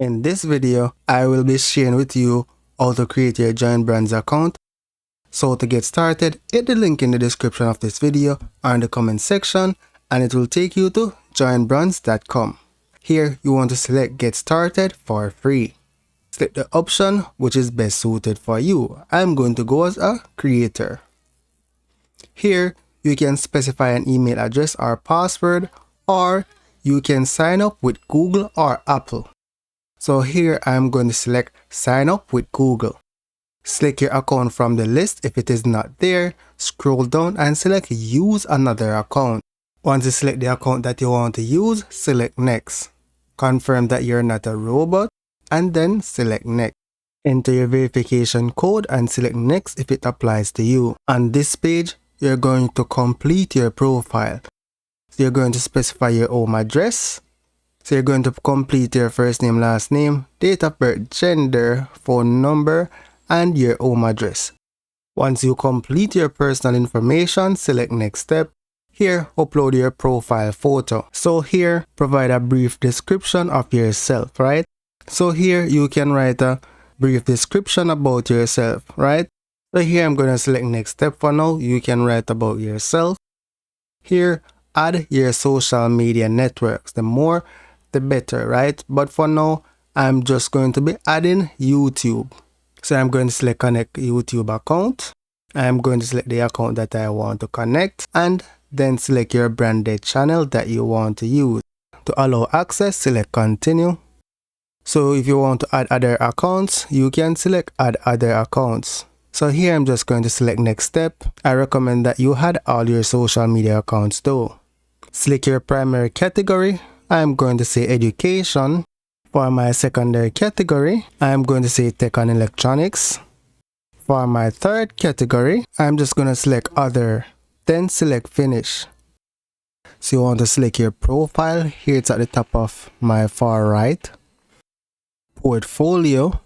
In this video, I will be sharing with you how to create your JoinBrands account. So to get started, hit the link in the description of this video or in the comment section and it will take you to joinbrands.com. Here you want to select get started for free. Select the option which is best suited for you. I'm going to go as a creator. Here you can specify an email address or password, or you can sign up with Google or Apple. So here I'm going to select sign up with Google. Select your account from the list. If it is not there, scroll down and select use another account. Once you select the account that you want to use, select next. Confirm that you're not a robot and then select next. Enter your verification code and select next if it applies to you. On this page, you're going to complete your profile. So you're going to specify your home address. So you're going to complete your first name, last name, date of birth, gender, phone number, and your home address. Once you complete your personal information, select next step. Here, upload your profile photo. So here, provide a brief description of yourself, right? So here, you can write a brief description about yourself, right? So here, I'm going to select next step for now. You can write about yourself. Here, add your social media networks. The more, the better, right? But for now, I'm just going to be adding YouTube. So I'm going to select connect YouTube account. I'm going to select the account that I want to connect and then select your branded channel that you want to use. To allow access, select continue. So if you want to add other accounts, you can select add other accounts. So here I'm just going to select next step. I recommend that you add all your social media accounts though. Select your primary category. I'm going to say education. For my secondary category, I'm going to say tech and electronics. For my third category, I'm just going to select other, then select finish. So you want to select your profile. Here it's at the top of my far right. Portfolio.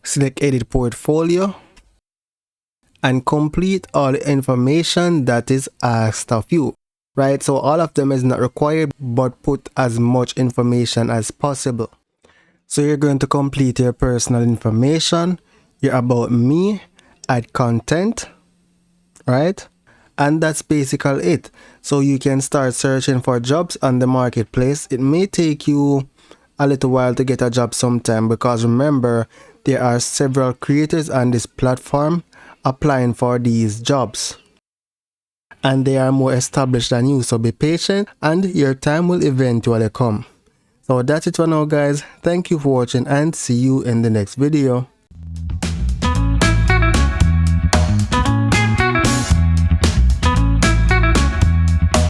Select edit portfolio. And complete all the information that is asked of you. Right, so all of them is not required, but put as much information as possible. So you're going to complete your personal information, your about me, add content, right? And that's basically it. So you can start searching for jobs on the marketplace. It may take you a little while to get a job sometime, because remember, there are several creators on this platform applying for these jobs. And they are more established than you, so be patient and your time will eventually come. So that's it for now guys. Thank you for watching and see you in the next video.